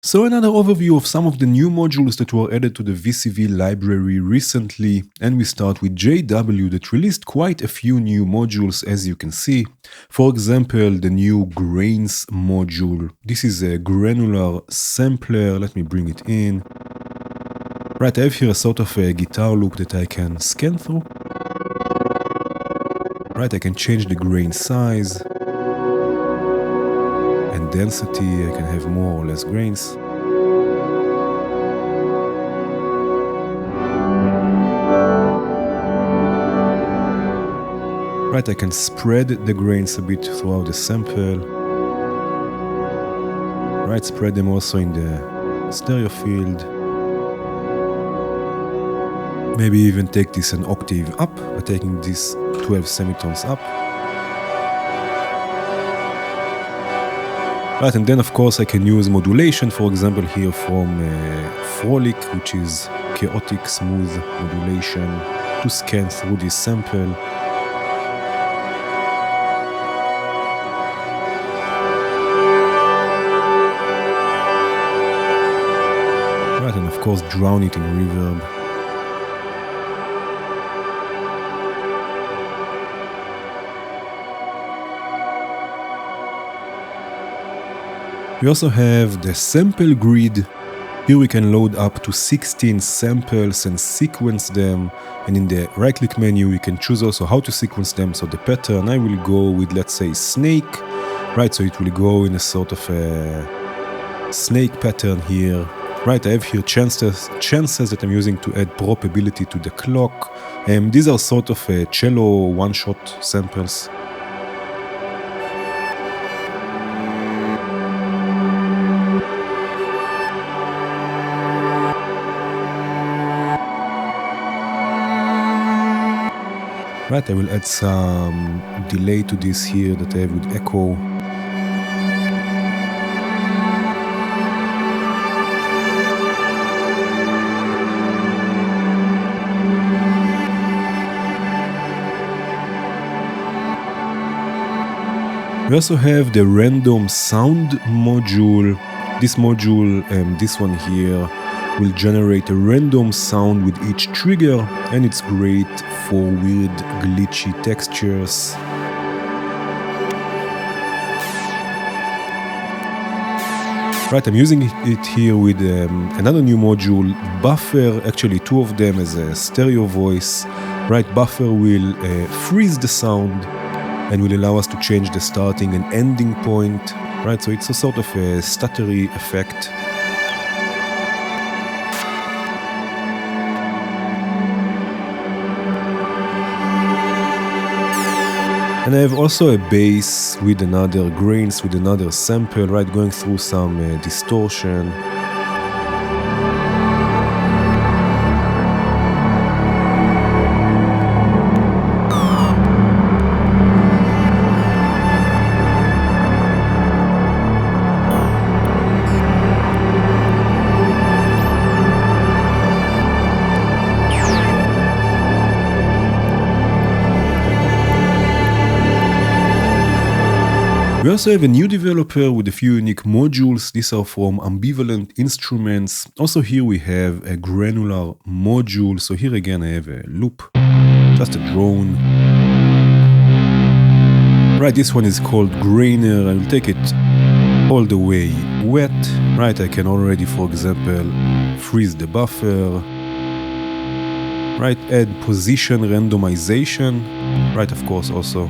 So another overview of some of the new modules that were added to the VCV library recently, and we start with JW that released quite a few new modules as you can see. For example, the new grains module. This is a granular sampler, let me bring it in. Right, I have here a sort of a guitar loop that I can scan through. Right, I can change the grain size and density, I can have more or less grains. Right, I can spread the grains a bit throughout the sample. Right, spread them also in the stereo field. Maybe even take this an octave up by taking these 12 semitones up. Right, and then of course I can use modulation, for example here from Frolic, which is chaotic smooth modulation, to scan through this sample. Right, and of course drown it in reverb. We also have the sample grid. Here we can load up to 16 samples and sequence them, and in the right click menu we can choose also how to sequence them. So the pattern, I will go with, let's say, snake, right? So it will go in a sort of a snake pattern here. Right, I have here chances that I'm using to add probability to the clock. These are sort of cello one-shot samples. Right, I will add some delay to this here that I have with echo. We also have the random sound module. This module, this one here, will generate a random sound with each trigger, and it's great for weird glitchy textures. Right, I'm using it here with another new module, Buffer, actually two of them as a stereo voice. Right, Buffer will freeze the sound and will allow us to change the starting and ending point. Right, so it's a sort of a stuttery effect. And I have also a bass with another grains, with another sample, right, going through some distortion. We also have a new developer with a few unique modules. These are from Ambivalent Instruments. Also here we have a granular module. So here again I have a loop, just a drone. Right, this one is called Grainer. I will take it all the way wet. Right, I can already, for example, freeze the buffer. Right, add position randomization. Right, of course, also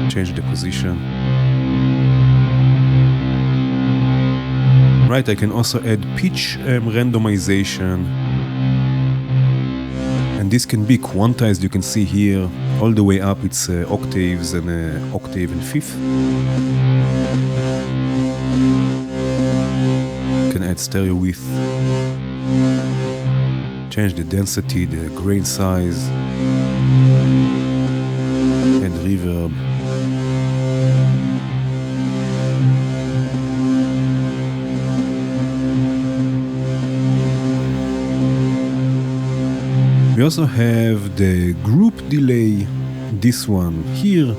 change the position. Right, I can also add pitch randomization, and this can be quantized. You can see here all the way up it's octaves and octave and fifth. You can add stereo width, change the density, the grain size, and reverb. We also have the group delay, this one here.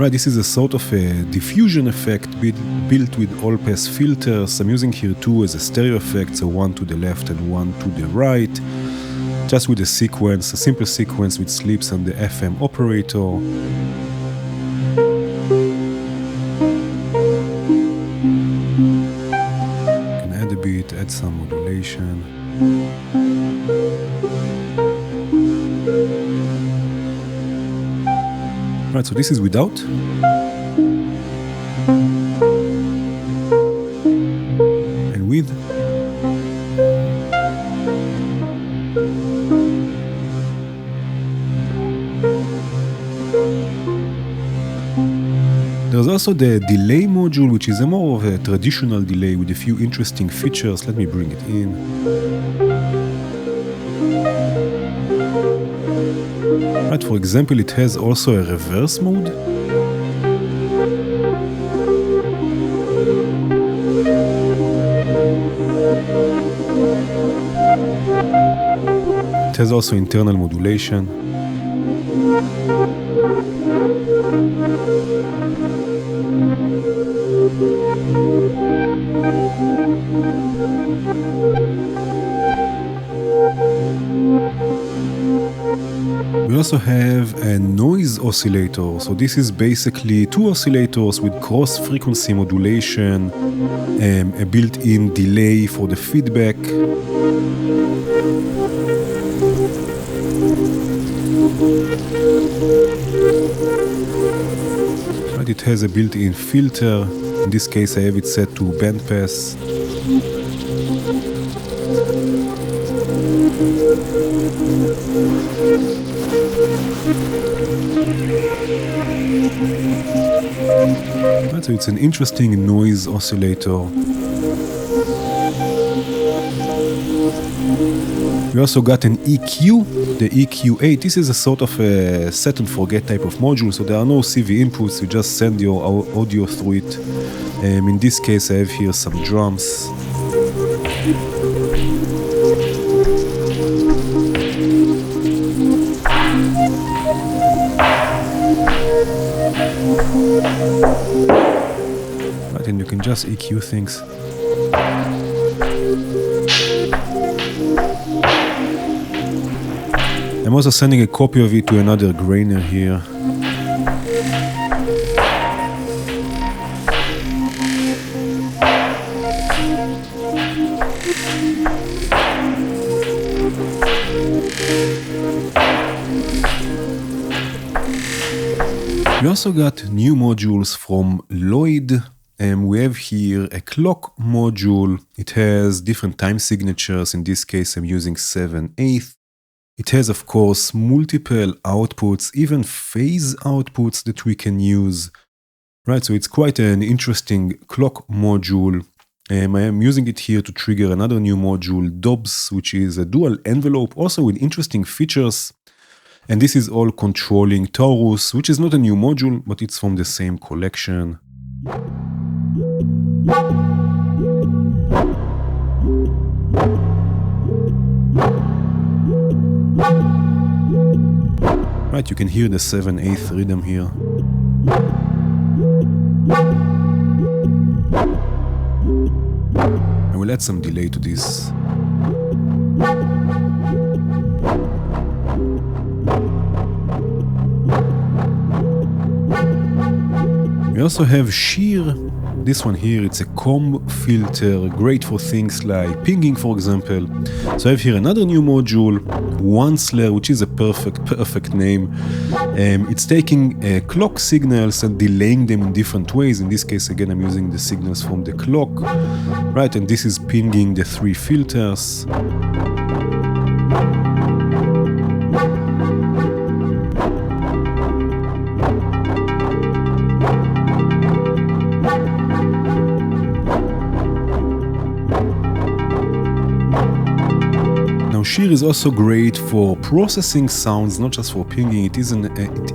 Right, this is a sort of a diffusion effect built with all-pass filters. I'm using here two as a stereo effect, so one to the left and one to the right. Just with a sequence, a simple sequence with slips and the FM operator. Can add a bit, add some modulation. Right, so this is without. And with. There's also the delay module, which is a more of a traditional delay with a few interesting features. Let me bring it in. Right, for example, it has also a reverse mode. It has also internal modulation. We also have a noise oscillator. So this is basically two oscillators with cross-frequency modulation, a built-in delay for the feedback. Right, it has a built-in filter. In this case, I have it set to bandpass. Right, so it's an interesting noise oscillator. We also got an EQ, the EQ8. This is a sort of a set and forget type of module, so there are no CV inputs, you just send your audio through it. In this case, I have here some drums. Right, and you can just EQ things. I'm also sending a copy of it to another grainer here. We also got new modules from lydD. We have here a clock module. It has different time signatures. In this case, I'm using 7/8. It has, of course, multiple outputs, even phase outputs that we can use. Right, so it's quite an interesting clock module. I am using it here to trigger another new module, DOBS, which is a dual envelope, also with interesting features. And this is all controlling Taurus, which is not a new module, but it's from the same collection. Right, you can hear the 7/8 rhythm here. I will add some delay to this. We also have shear. This one here, it's a comb filter, great for things like pinging, for example. So I have here another new module, Onceler, which is a perfect name. It's taking clock signals and delaying them in different ways. In this case, again, I'm using the signals from the clock. Right, and this is pinging the three filters. Shear is also great for processing sounds, not just for pinging. It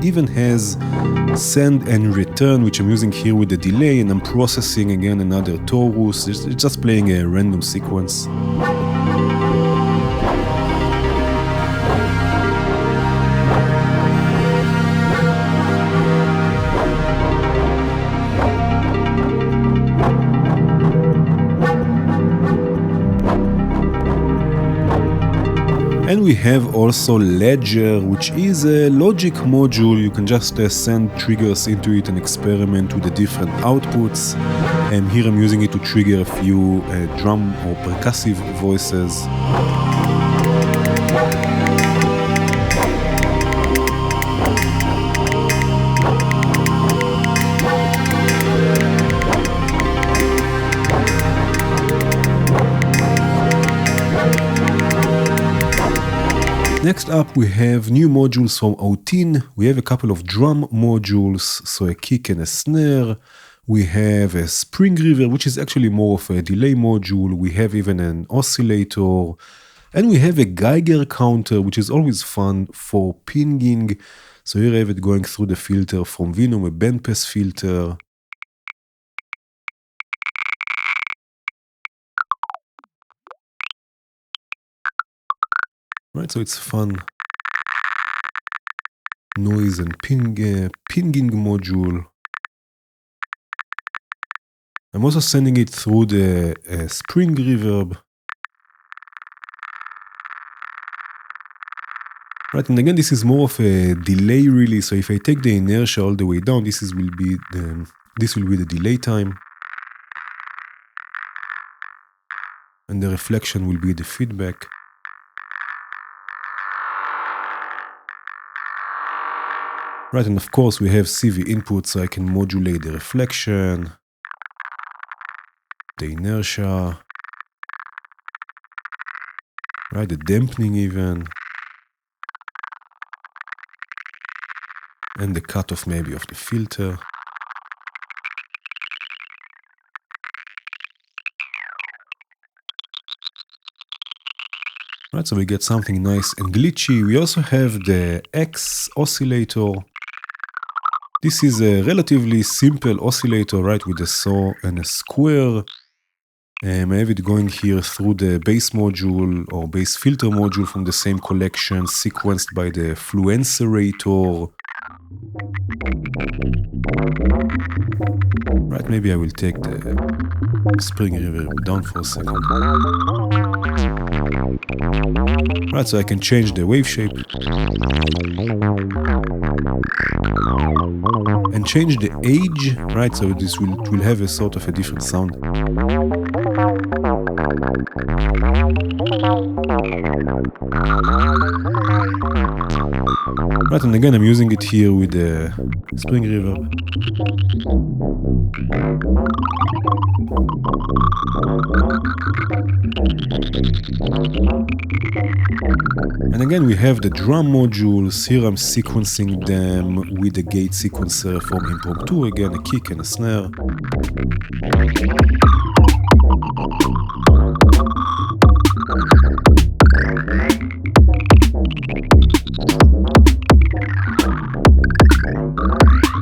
even has send and return, which I'm using here with the delay, and I'm processing again another Taurus. It's just playing a random sequence. And we have also Ledger, which is a logic module. You can just send triggers into it and experiment with the different outputs. And here I'm using it to trigger a few drum or percussive voices. Next up, we have new modules from Autinn. We have a couple of drum modules, so a kick and a snare. We have a spring river, which is actually more of a delay module. We have even an oscillator. And we have a Geiger counter, which is always fun for pinging. So here I have it going through the filter from Venom, a bandpass filter. Right, so it's fun. Noise and pinging module. I'm also sending it through the spring reverb. Right, and again, this is more of a delay really. So if I take the inertia all the way down, this will be the delay time. And the reflection will be the feedback. Right, and of course we have CV input, so I can modulate the reflection, the inertia, right, the dampening even, and the cutoff maybe of the filter. Right, so we get something nice and glitchy. We also have the X oscillator. This is a relatively simple oscillator, right, with a saw and a square. I have it going here through the bass module or bass filter module from the same collection, sequenced by the fluencerator. Right, maybe I will take the spring reverb down for a second. Right, so I can change the wave shape and change the age, right, so this will have a sort of a different sound. Right, and again I'm using it here with the spring reverb. And again we have the drum modules. Here I'm sequencing them with the gate sequencer from Impromptu, again a kick and a snare.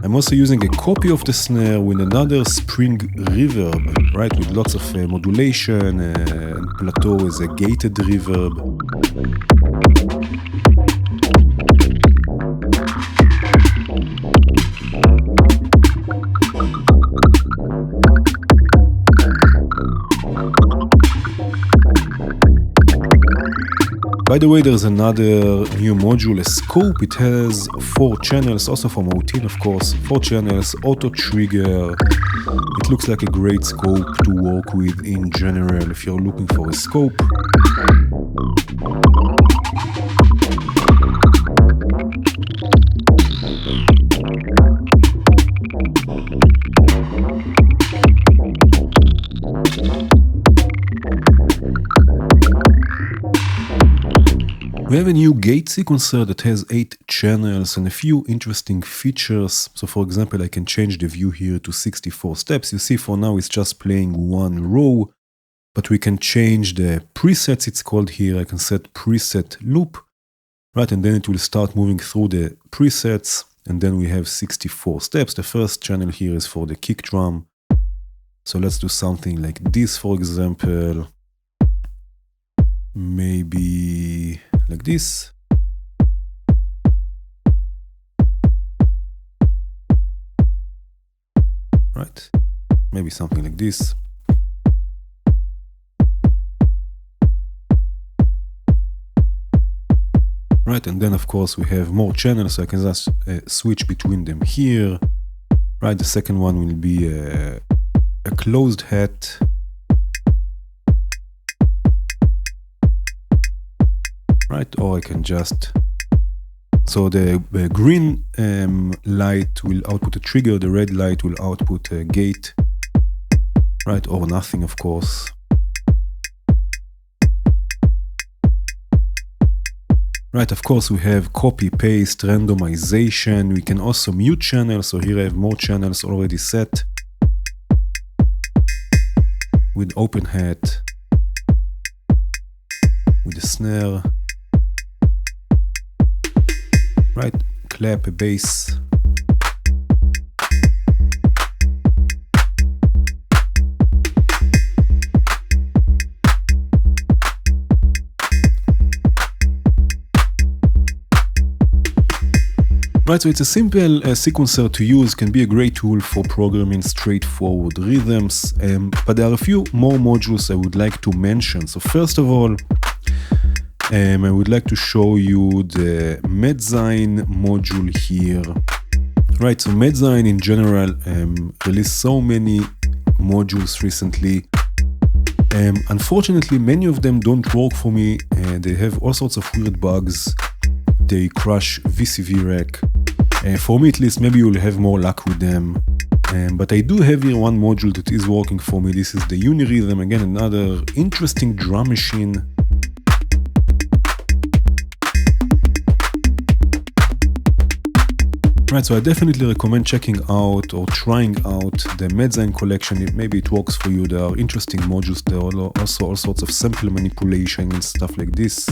I'm also using a copy of the snare with another spring reverb, right, with lots of modulation, and plateau is a gated reverb. By the way, there's another new module, a scope. It has 4 channels, also from Autinn, of course. 4 channels, auto trigger. It looks like a great scope to work with in general if you're looking for a scope. We have a new gate sequencer that has 8 channels and a few interesting features. So for example, I can change the view here to 64 steps. You see for now it's just playing one row, but we can change the presets, it's called here. I can set preset loop, right? And then it will start moving through the presets. And then we have 64 steps. The first channel here is for the kick drum. So let's do something like this, for example. Maybe like this. Right? Maybe something like this. Right, and then of course we have more channels, so I can just switch between them here. Right, the second one will be a closed hat. Right, or I can just... So the green light will output a trigger, the red light will output a gate. Right, or nothing, of course. Right, of course we have copy, paste, randomization. We can also mute channels, so here I have more channels already set. With open hat, with the snare. Right, clap, a bass. Right, so it's a simple sequencer to use, can be a great tool for programming straightforward rhythms, but there are a few more modules I would like to mention. So first of all, I would like to show you the Mezzine module here. Right, so Mezzine in general released so many modules recently. Unfortunately, many of them don't work for me. They have all sorts of weird bugs. They crash VCV rack. For me at least, maybe you'll have more luck with them. But I do have here one module that is working for me. This is the Unirhythm, again another interesting drum machine. Right, so I definitely recommend checking out or trying out the Mezzine collection. Maybe it works for you. There are interesting modules. There are also all sorts of sample manipulation and stuff like this.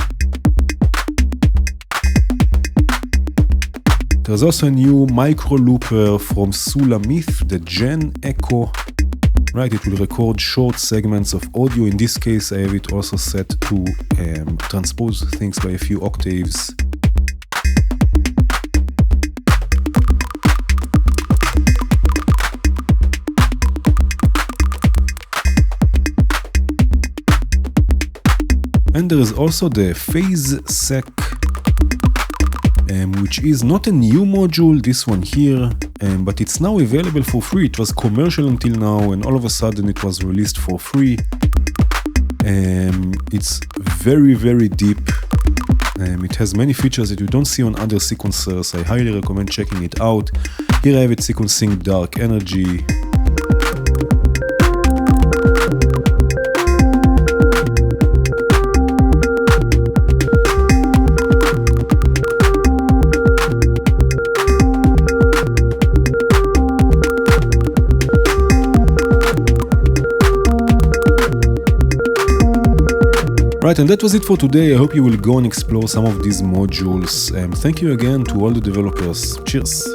There's also a new micro looper from Sulamith, the Gen Echo. Right, it will record short segments of audio. In this case, I have it also set to transpose things by a few octaves. And there is also the Phase Sec, which is not a new module, this one here, but it's now available for free. It was commercial until now, and all of a sudden it was released for free. It's very, very deep. It has many features that you don't see on other sequencers. I highly recommend checking it out. Here I have it sequencing dark energy. Right, and that was it for today. I hope you will go and explore some of these modules. Thank you again to all the developers. Cheers!